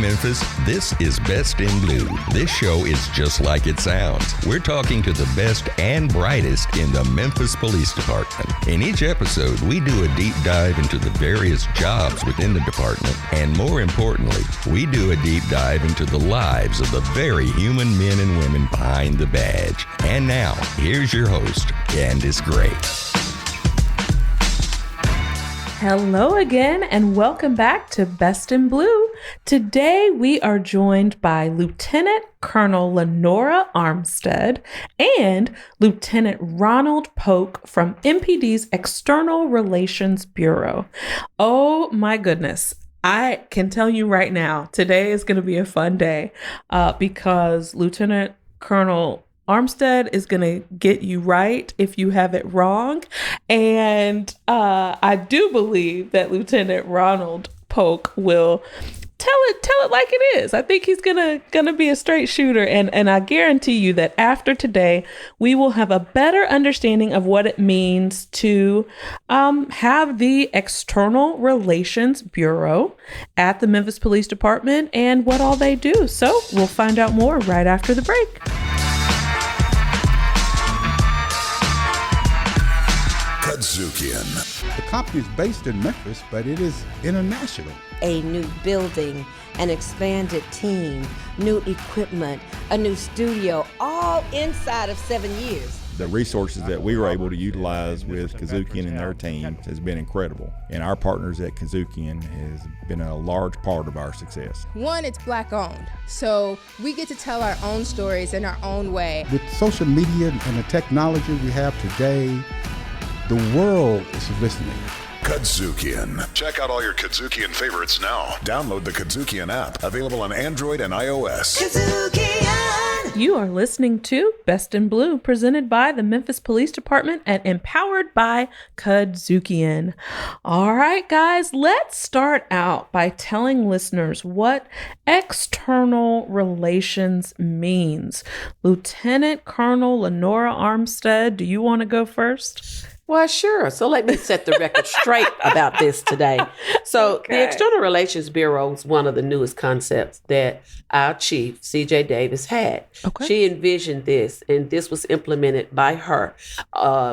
Memphis, this is Best in Blue. This show is just like it sounds. We're talking to the best and brightest in the Memphis Police Department. In each episode, we do a deep dive into the various jobs within the department, and more importantly, we do a deep dive into the lives of the very human men and women behind the badge. And now, here's your host, Candace Gray. Hello again, and welcome back to Best in Blue. Today we are joined by Lieutenant Colonel Lenora Armstead and Lieutenant Ronald Polk from MPD's External Relations Bureau. Oh my goodness. I can tell you right now, today is going to be a fun day because Lieutenant Colonel Armstead is going to get you right if you have it wrong. And I do believe that Lieutenant Ronald Polk will tell it like it is. I think he's gonna be a straight shooter. And I guarantee you that after today, we will have a better understanding of what it means to have the External Relations Bureau at the Memphis Police Department and what all they do. So we'll find out more right after the break. The company is based in Memphis, but it is international. A new building, an expanded team, new equipment, a new studio, all inside of 7 years. The resources that we were able to utilize with Kazukian and their team has been incredible. And our partners at Kazukian has been a large part of our success. One, it's Black owned. So we get to tell our own stories in our own way. With social media and the technology we have today, the world is listening. Kazukian. Check out all your Kazukian favorites now. Download the Kazukian app, available on Android and iOS. Kazukian! You are listening to Best in Blue, presented by the Memphis Police Department and empowered by Kazukian. All right, guys, let's start out by telling listeners what external relations means. Lieutenant Colonel Lenora Armstead, do you want to go first? Well, sure. So let me set the record straight about this today. So The External Relations Bureau is one of the newest concepts that our chief, C.J. Davis, had. Okay. She envisioned this, and this was implemented by her.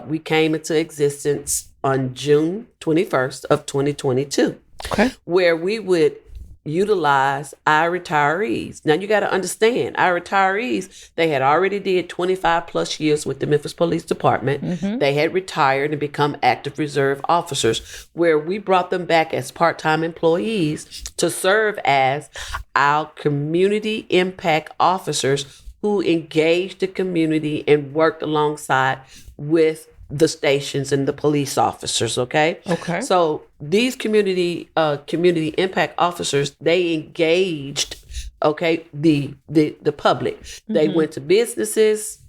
We came into existence on June 21st of 2022, where we would utilize our retirees. Now you got to understand, our retirees, they had already did 25 plus years with the Memphis Police Department. Mm-hmm. They had retired and become active reserve officers, where we brought them back as part-time employees to serve as our community impact officers who engaged the community and worked alongside with the stations and the police officers, okay? So these community impact officers, they engaged, the public. Mm-hmm. They went to businesses,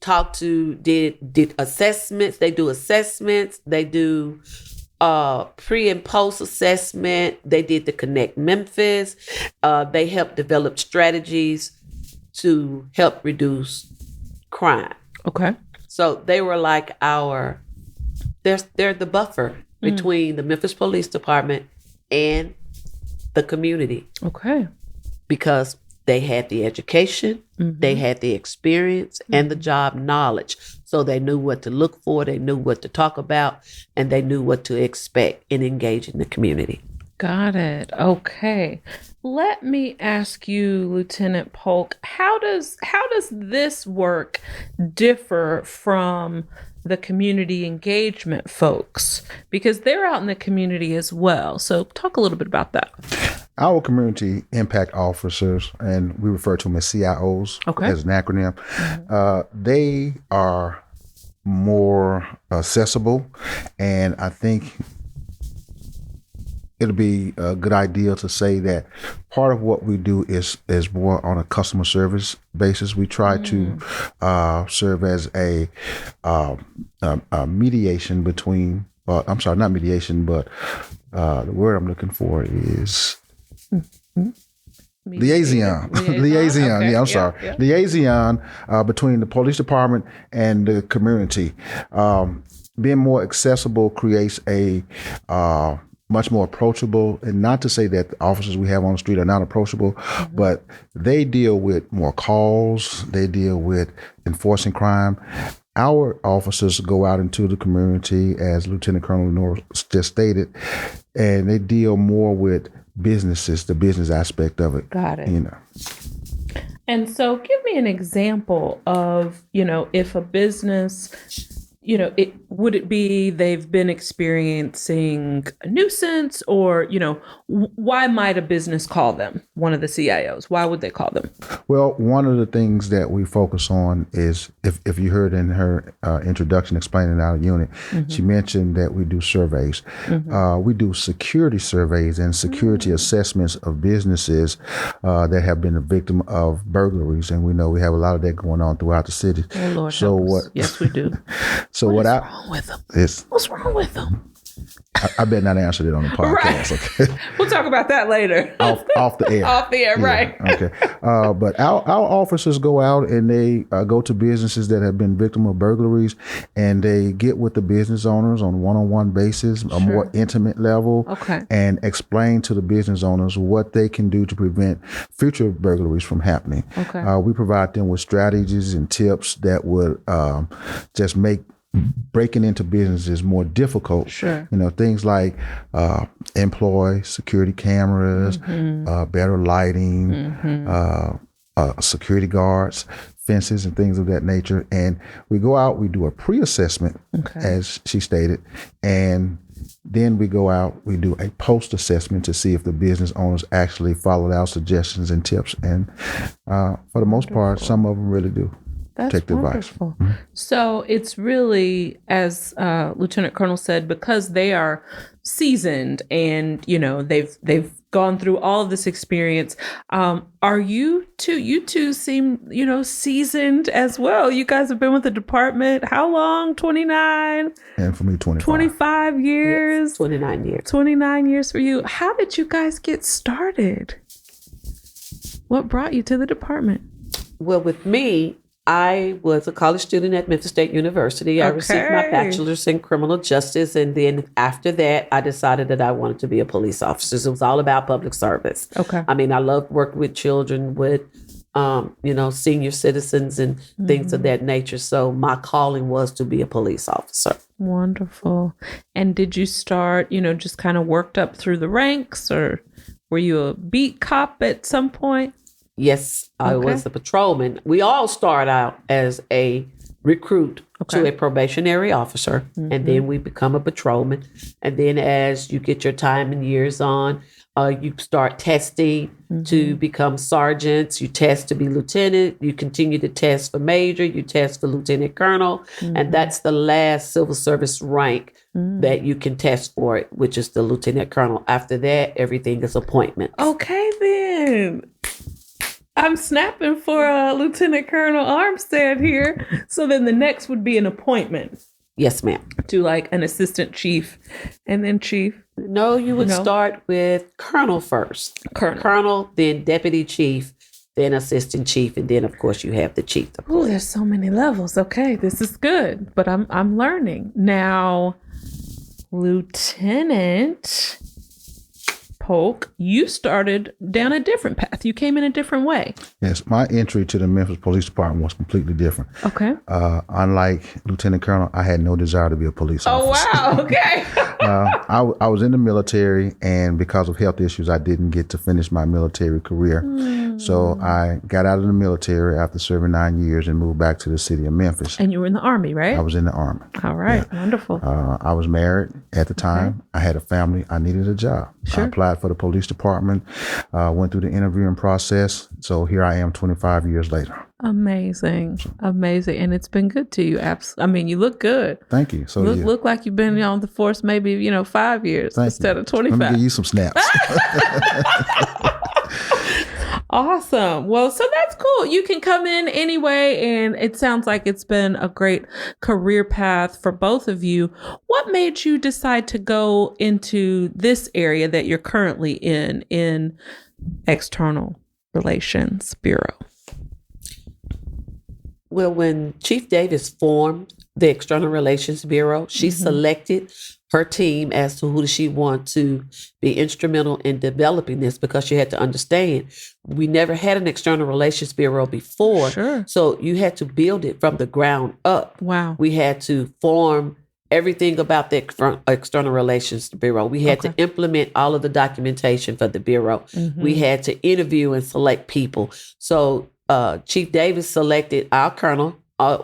did assessments. They do assessments. They do pre and post assessment. They did the Connect Memphis. They helped develop strategies to help reduce crime. Okay. So they were like they're the buffer between the Memphis Police Department and the community. Okay. Because they had the education, they had the experience, and the job knowledge. So they knew what to look for, they knew what to talk about, and they knew what to expect in engaging the community. Got it. Okay. Let me ask you, Lieutenant Polk, how does this work differ from the community engagement folks? Because they're out in the community as well. So talk a little bit about that. Our community impact officers, and we refer to them as CIOs as an acronym, they are more accessible, and I think it'll be a good idea to say that part of what we do is more on a customer service basis. We try to serve as a mediation between, not mediation, but the word I'm looking for is liaison. Liaison. Okay. Liaison between the police department and the community. Being more accessible creates a much more approachable. And not to say that the officers we have on the street are not approachable, but they deal with more calls. They deal with enforcing crime. Our officers go out into the community, as Lieutenant Colonel Lenora just stated, and they deal more with businesses, the business aspect of it. Got it. You know. And so give me an example of, if a business, would it be they've been experiencing a nuisance, or, why might a business call them, one of the CIOs? Why would they call them? Well, one of the things that we focus on is, if you heard in her introduction explaining our unit, she mentioned that we do surveys. We do security surveys and security assessments of businesses that have been a victim of burglaries. And we know we have a lot of that going on throughout the city. Oh, Lord, so help us. Yes, we do. So What's wrong with them? What's wrong with them? I better not answer it on the podcast. Right. Okay. We'll talk about that later. Off the air. Off the air, Yeah, right. Okay. But our officers go out and they go to businesses that have been victim of burglaries, and they get with the business owners on a one-on-one basis, a more intimate level, and explain to the business owners what they can do to prevent future burglaries from happening. Okay. We provide them with strategies and tips that would just make breaking into businesses more difficult. Sure. Things like employ security cameras, better lighting, security guards, fences, and things of that nature. And we go out, we do a pre-assessment, as she stated, and then we go out, we do a post-assessment to see if the business owners actually followed our suggestions and tips. And for the most part, some of them really do. That's take the wonderful. advice. So it's really, as Lieutenant Colonel said, because they are seasoned and they've gone through all of this experience. Are you two seem seasoned as well? You guys have been with the department how long? 29. And for me, 25. 25 years. Yes, 29 years. 29 years for you. How did you guys get started? What brought you to the department? Well, with me, I was a college student at Memphis State University. I received my bachelor's in criminal justice. And then after that, I decided that I wanted to be a police officer. So it was all about public service. Okay. I mean, I loved working with children, with, senior citizens and things of that nature. So my calling was to be a police officer. Wonderful. And did you start, just kind of worked up through the ranks, or were you a beat cop at some point? Yes, I was a patrolman. We all start out as a recruit to a probationary officer, and then we become a patrolman. And then as you get your time and years on, you start testing to become sergeants. You test to be lieutenant. You continue to test for major. You test for lieutenant colonel. And that's the last civil service rank that you can test for it, which is the lieutenant colonel. After that, everything is appointment. Okay, then. I'm snapping for Lieutenant Colonel Armstead here. So then the next would be an appointment. Yes, ma'am. To like an assistant chief and then chief. No, you would start with colonel first. Colonel, then deputy chief, then assistant chief, and then of course you have the chief. Oh, there's so many levels. Okay, this is good, but I'm learning. Now, Lieutenant Polk, you started down a different path. You came in a different way. Yes, my entry to the Memphis Police Department was completely different. Okay. Unlike Lieutenant Colonel, I had no desire to be a police officer. Oh, wow. Okay. I was in the military, and because of health issues, I didn't get to finish my military career. So I got out of the military after serving 9 years and moved back to the city of Memphis. And you were in the Army, right? I was in the Army. All right. Yeah. Wonderful. I was married at the time. I had a family. I needed a job. Sure. I applied for the police department, went through the interviewing process. So here I am 25 years later. Amazing. Amazing. And it's been good to you. Absolutely. I mean, you look good. Thank you. So you look like you've been on the force maybe, 5 years instead of 25. Let me give you some snaps. Awesome. Well, so that's cool. You can come in anyway, and it sounds like it's been a great career path for both of you. What made you decide to go into this area that you're currently in External Relations Bureau? Well, when Chief Davis formed the External Relations Bureau, she selected her team as to who does she want to be instrumental in developing this, because she had to understand we never had an external relations bureau before. Sure. So you had to build it from the ground up. Wow. We had to form everything about the external relations bureau. We had to implement all of the documentation for the bureau. We had to interview and select people. So Chief Davis selected our colonel.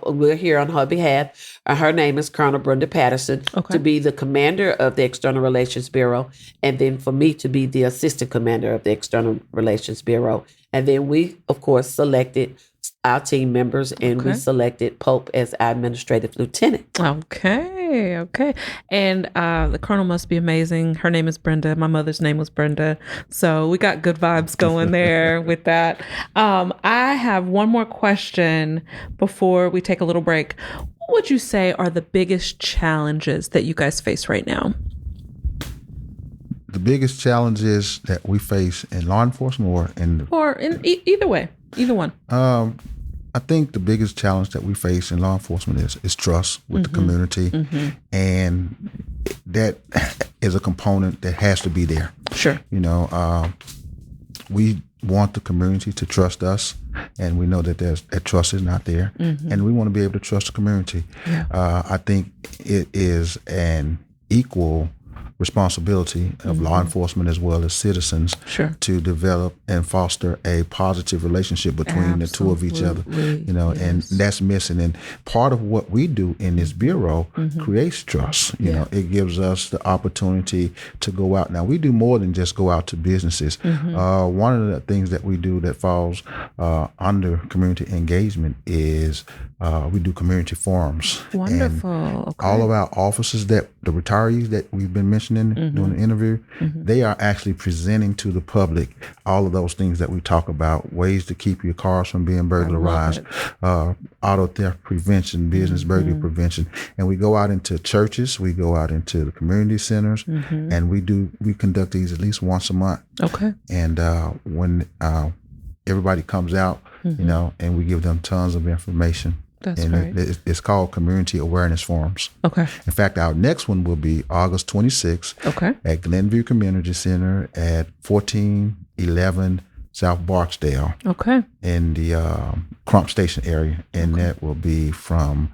We're here on her behalf. Her name is Colonel Brenda Patterson, to be the commander of the External Relations Bureau, and then for me to be the assistant commander of the External Relations Bureau. And then we, of course, selected our team members, and we selected Pope as our administrative lieutenant. Okay. And the colonel must be amazing. Her name is Brenda. My mother's name was Brenda. So we got good vibes going there with that. I have one more question before we take a little break. What would you say are the biggest challenges that you guys face right now? The biggest challenges that we face in law enforcement or in either way, either one. I think the biggest challenge that we face in law enforcement is trust with the community, and that is a component that has to be there. Sure. We want the community to trust us, and we know that that trust is not there, and we want to be able to trust the community. Yeah. I think it is an equal responsibility of law enforcement as well as citizens to develop and foster a positive relationship between the two of each other, and that's missing. And part of what we do in this bureau creates trust. It gives us the opportunity to go out. Now, we do more than just go out to businesses. One of the things that we do that falls under community engagement is we do community forums. Wonderful. And all of our officers, the retirees that we've been mentioning during the interview, they are actually presenting to the public all of those things that we talk about: ways to keep your cars from being burglarized, auto theft prevention, business burglary prevention. And we go out into churches, we go out into the community centers, and we conduct these at least once a month. Okay. And when everybody comes out, and we give them tons of information. That's great. It's called Community Awareness Forums. Okay. In fact, our next one will be August 26th at Glenview Community Center at 1411 South Barksdale. Okay. In the Crump Station area. And that will be from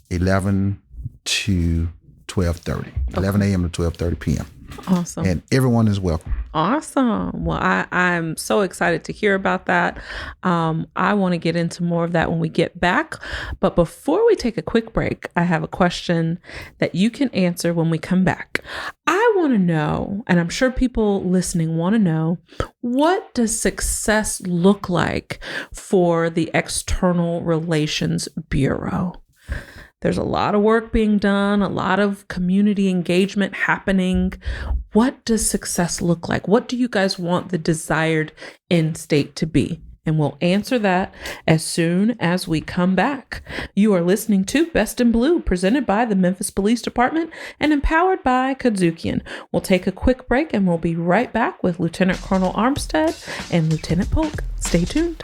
11 to 12:30. 11 a.m. to 12:30 p.m. Awesome. And everyone is welcome. Awesome. Well, I'm so excited to hear about that. I want to get into more of that when we get back. But before we take a quick break, I have a question that you can answer when we come back. I want to know, and I'm sure people listening want to know, what does success look like for the External Relations Bureau? There's a lot of work being done, a lot of community engagement happening. What does success look like? What do you guys want the desired end state to be? And we'll answer that as soon as we come back. You are listening to Best in Blue, presented by the Memphis Police Department and empowered by Kadzukian. We'll take a quick break and we'll be right back with Lieutenant Colonel Armstead and Lieutenant Polk. Stay tuned.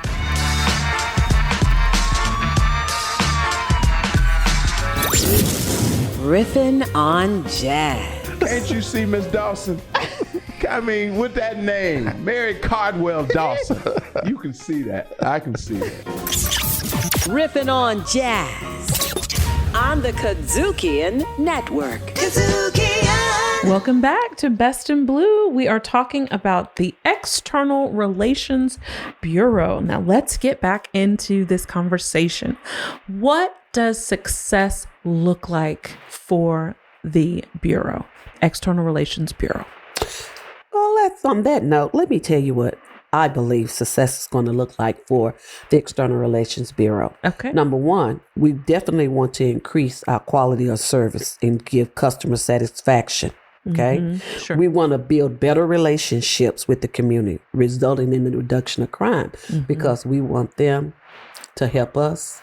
Riffin' on jazz. Can't you see Miss Dawson? I mean, with that name, Mary Cardwell Dawson. You can see that. I can see that. Riffin' on jazz on the Kadzukian Network. Kadzukian! Welcome back to Best in Blue. We are talking about the External Relations Bureau. Now let's get back into this conversation. What does success look like for the Bureau, External Relations Bureau? Well, on that note, let me tell you what I believe success is going to look like for the External Relations Bureau. Okay. Number one, we definitely want to increase our quality of service and give customer satisfaction. Okay. Sure. We want to build better relationships with the community, resulting in the reduction of crime, because we want them to help us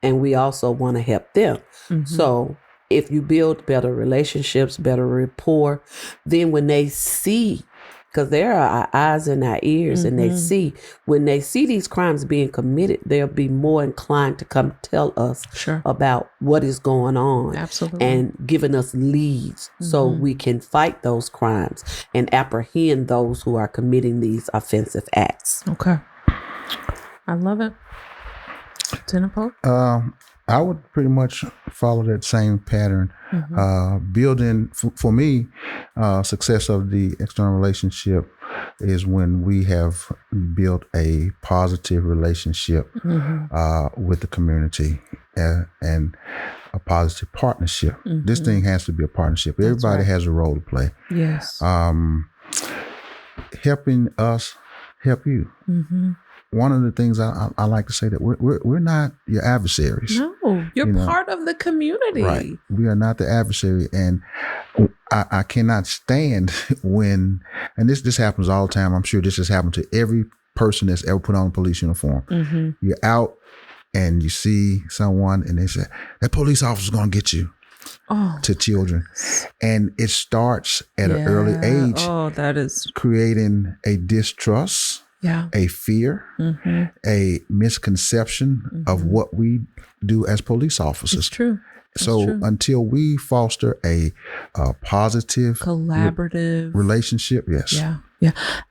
and we also want to help them. So if you build better relationships, better rapport, then when they see because there are our eyes and our ears, and they see. When they see these crimes being committed, they'll be more inclined to come tell us about what is going on. Absolutely. And giving us leads so we can fight those crimes and apprehend those who are committing these offensive acts. Okay. I love it. Lieutenant Polk? I would pretty much follow that same pattern. Building, for me, success of the external relationship is when we have built a positive relationship with the community and a positive partnership. This thing has to be a partnership. Everybody has a role to play. Yes. Helping us help you. One of the things I like to say that we're not your adversaries. No, you're part of the community. Right. We are not the adversary. And I cannot stand when, and this happens all the time. I'm sure this has happened to every person that's ever put on a police uniform. You're out and you see someone and they say, that police officer's going to get you. To children. And it starts at an early age. Oh, that is creating a distrust. A fear, a misconception of what we do as police officers. It's true. So until we foster a positive, collaborative relationship, yes. Yeah.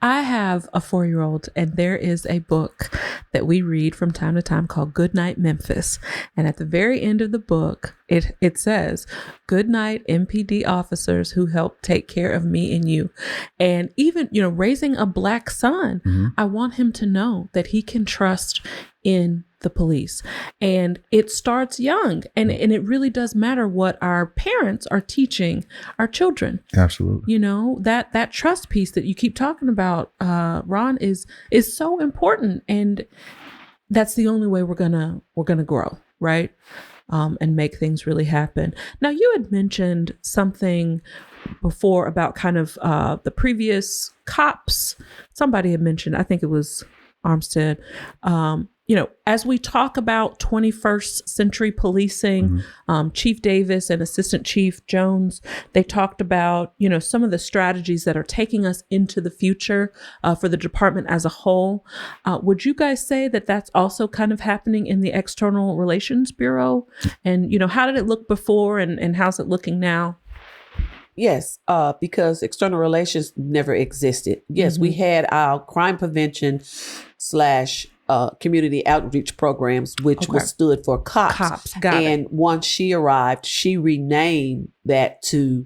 I have a 4-year-old, and there is a book that we read from time to time called Good Night, Memphis. And at the very end of the book, it says, "Good night, MPD officers who help take care of me and you." And even, raising a Black son, I want him to know that he can trust in the police. And it starts young. And it really does matter what our parents are teaching our children. Absolutely. That trust piece that you keep talking about, Ron, is so important. And that's the only way we're gonna grow, right? And make things really happen. Now, you had mentioned something before about kind of the previous cops. Somebody had mentioned, I think it was Armstead, as we talk about 21st century policing, Chief Davis and Assistant Chief Jones, they talked about, some of the strategies that are taking us into the future for the department as a whole. Would you guys say that that's also kind of happening in the External Relations Bureau? And, how did it look before and how's it looking now? Yes, because external relations never existed. Yes, we had our crime prevention / community outreach programs, which was stood for COPS. And once she arrived, she renamed that to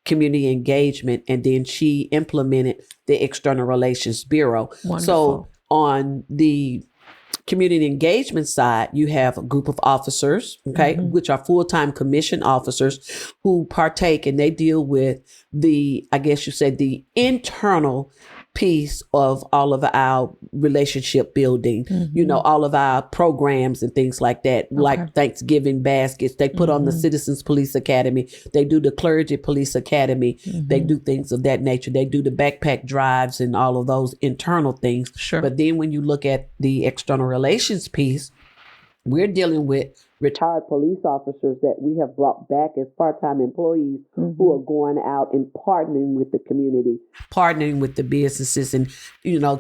community engagement, and then she implemented the External Relations Bureau. Wonderful. So on the community engagement side, you have a group of officers, which are full-time commission officers who partake, and they deal with the internal piece of all of our relationship building, all of our programs and things like that, like Thanksgiving baskets. They put on the Citizens Police Academy. They do the Clergy Police Academy. They do things of that nature. They do the backpack drives and all of those internal things. Sure. But then when you look at the external relations piece, we're dealing with retired police officers that we have brought back as part-time employees who are going out and partnering with the community, partnering with the businesses, and,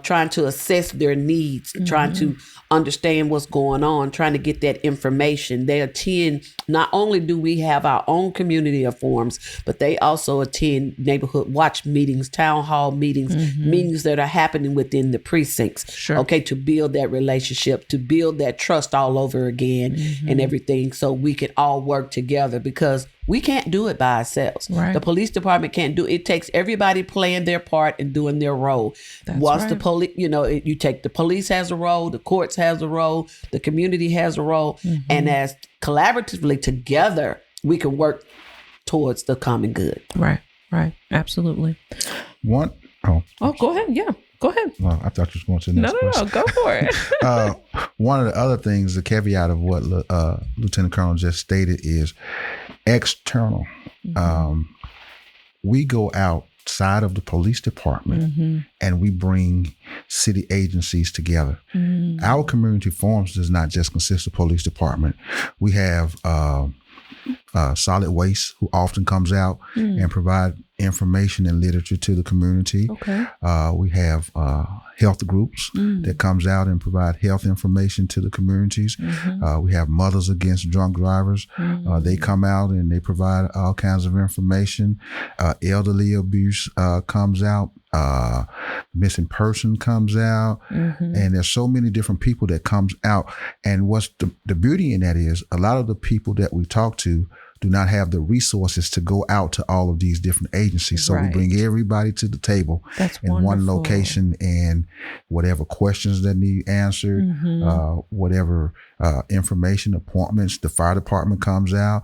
trying to assess their needs, trying to understand what's going on, trying to get that information. They attend, not only do we have our own community of forums, but they also attend neighborhood watch meetings, town hall meetings, meetings that are happening within the precincts. Sure. To build that relationship, to build that trust all over again and everything, so we can all work together, because we can't do it by ourselves. Right. The police department can't do it. It takes everybody playing their part and doing their role. Once the police, you take the police has a role, the courts has a role, the community has a role, and as collaboratively together, we can work towards the common good. Right. Absolutely. Go ahead. Yeah. Go ahead. Well, I thought you were going to the next question. No, go for it. One of the other things, the caveat of what Lieutenant Colonel just stated is external. We go outside of the police department and we bring city agencies together. Our community forums does not just consist of police department. We have solid waste, who often comes out and provide information and literature to the community. Okay. We have health groups that comes out and provide health information to the communities. We have Mothers Against Drunk Drivers. They come out and they provide all kinds of information. Elderly abuse comes out. Missing person comes out. And there's so many different people that comes out. And what's the beauty in that is a lot of the people that we talk to do not have the resources to go out to all of these different agencies. So we bring everybody to the table in one location, and whatever questions that need answered, whatever information, appointments, the fire department comes out,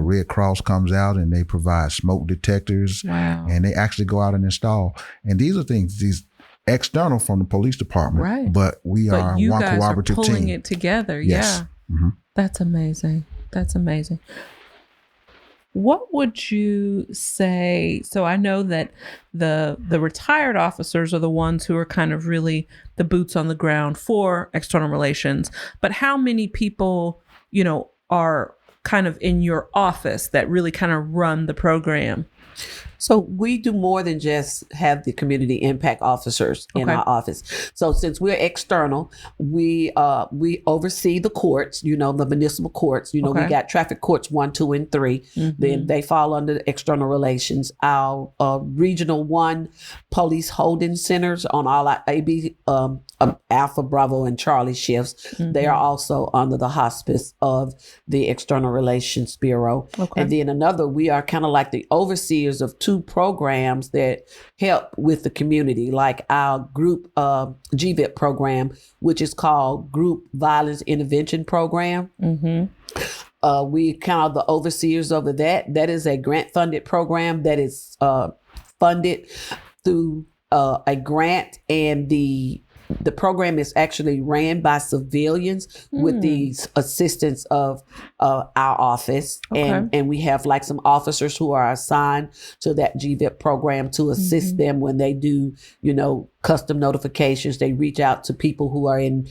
Red Cross comes out, and they provide smoke detectors, and they actually go out and install. And these are things, these external from the police department, but we are you one guys cooperative are pulling team. it together. Yes. Yeah. That's amazing. That's amazing. What would you say? So I know that the retired officers are the ones who are kind of really the boots on the ground for external relations, but how many people, are kind of in your office that really kind of run the program? So we do more than just have the community impact officers in our office. So since we're external, we oversee the courts, the municipal courts. We got traffic courts 1, 2, and 3. Then they fall under external relations. Our regional 1 police holding centers on all our AB, Alpha, Bravo, and Charlie shifts. They are also under the hospice of the External Relations Bureau. And then another, we are kind of like the overseers of 2 programs that help with the community, like our group GVIP program, which is called Group Violence Intervention Program. We kind of the overseers over that. That is a grant-funded program that is funded through a grant, and the program is actually ran by civilians with the assistance of our office. And we have like some officers who are assigned to that GVIP program to assist them when they do, custom notifications. They reach out to people who are in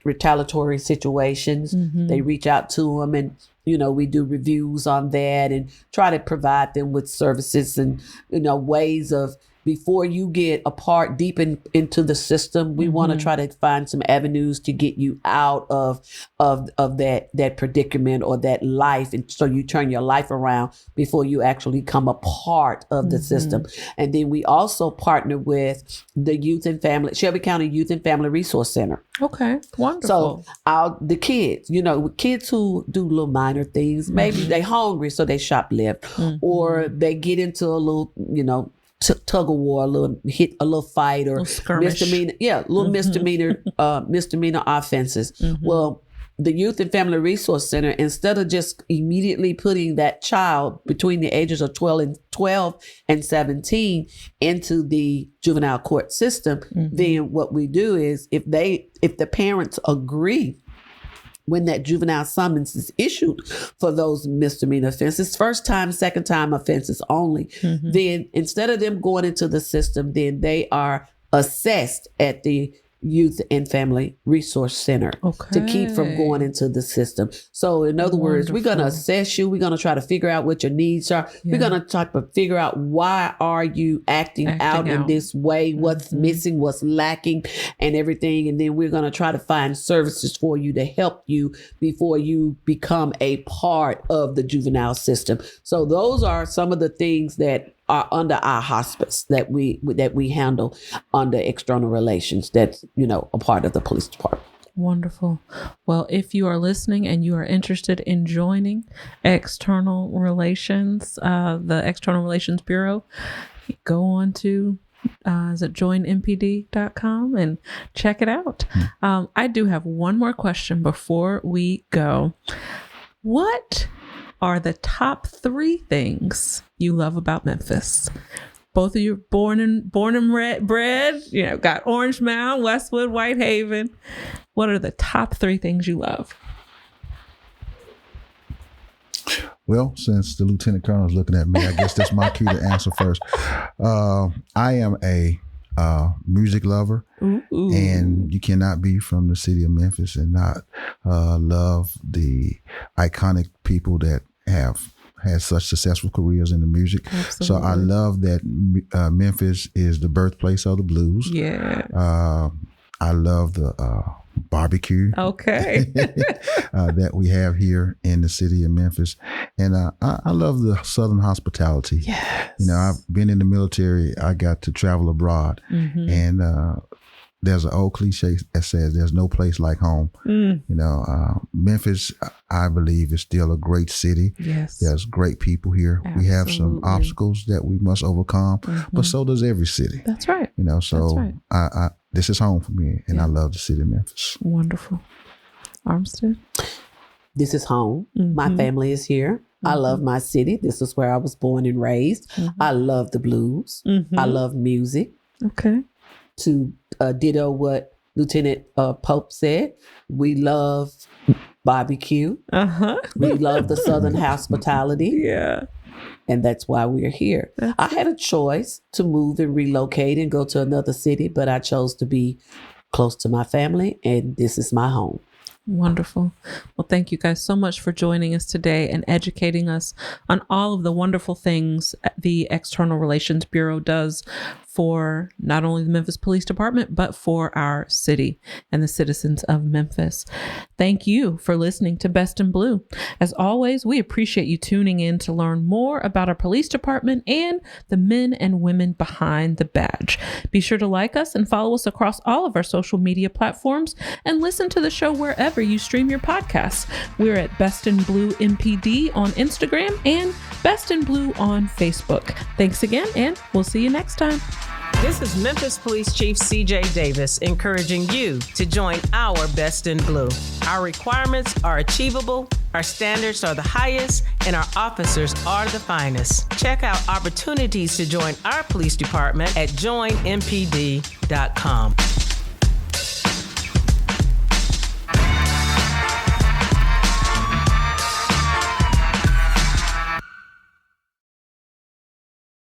retaliatory situations. They reach out to them, and we do reviews on that and try to provide them with services and, ways of, before you get a part deep into the system, we want to try to find some avenues to get you out of that predicament or that life. And so you turn your life around before you actually become a part of the system. And then we also partner with the Shelby County Youth and Family Resource Center. Okay, wonderful. So the kids, kids who do little minor things, maybe they hungry, so they shoplift, or they get into a little, tug of war, a little fight, or misdemeanor, misdemeanor offenses. Well, the Youth and Family Resource Center, instead of just immediately putting that child between the ages of 12 and 17 into the juvenile court system, then what we do is if the parents agree, when that juvenile summons is issued for those misdemeanor offenses, first time, second time offenses only, then instead of them going into the system, then they are assessed at the Youth and Family Resource Center to keep from going into the system. So in other words, we're going to assess you. We're going to try to figure out what your needs are. We're going to try to figure out why are you acting out in this way, what's missing, what's lacking, and everything. And then we're going to try to find services for you to help you before you become a part of the juvenile system. So those are some of the things that are under our hospice that we handle under external relations. That's, a part of the police department. Wonderful. Well, if you are listening and you are interested in joining external relations, the External Relations Bureau, go on to is it joinmpd.com and check it out. I do have one more question before we go. What are the top 3 things you love about Memphis? Both of you born and bred, got Orange Mound, Westwood, Whitehaven. What are the top 3 things you love? Well, since the Lieutenant Colonel is looking at me, I guess that's my cue to answer first. I am a music lover, and you cannot be from the city of Memphis and not love the iconic people that have had such successful careers in the music. Absolutely. So I love that Memphis is the birthplace of the blues. Yeah. I love the barbecue. Okay. That we have here in the city of Memphis. And I love the Southern hospitality. Yes. You know, I've been in the military. I got to travel abroad. Mm-hmm. And there's an old cliche that says there's no place like home. You know, Memphis, I believe, is still a great city. Yes. There's great people here. Absolutely. We have some obstacles that we must overcome, but so does every city. That's right. You know, so That's right. this is home for me, and I love the city of Memphis. Wonderful. Armstead? This is home. My family is here. I love my city. This is where I was born and raised. I love the blues. I love music. Okay. To ditto what Lieutenant Polk said, we love barbecue. We love the Southern hospitality. Yeah. And that's why we're here. I had a choice to move and relocate and go to another city, but I chose to be close to my family, and this is my home. Wonderful. Well, thank you guys so much for joining us today and educating us on all of the wonderful things the External Relations Bureau does for not only the Memphis Police Department, but for our city and the citizens of Memphis. Thank you for listening to Best in Blue. As always, we appreciate you tuning in to learn more about our police department and the men and women behind the badge. Be sure to like us and follow us across all of our social media platforms and listen to the show wherever you stream your podcasts. We're at Best in Blue MPD on Instagram and Best in Blue on Facebook. Thanks again, and we'll see you next time. This is Memphis Police Chief CJ Davis encouraging you to join our Best in Blue. Our requirements are achievable, our standards are the highest, and our officers are the finest. Check out opportunities to join our police department at joinmpd.com.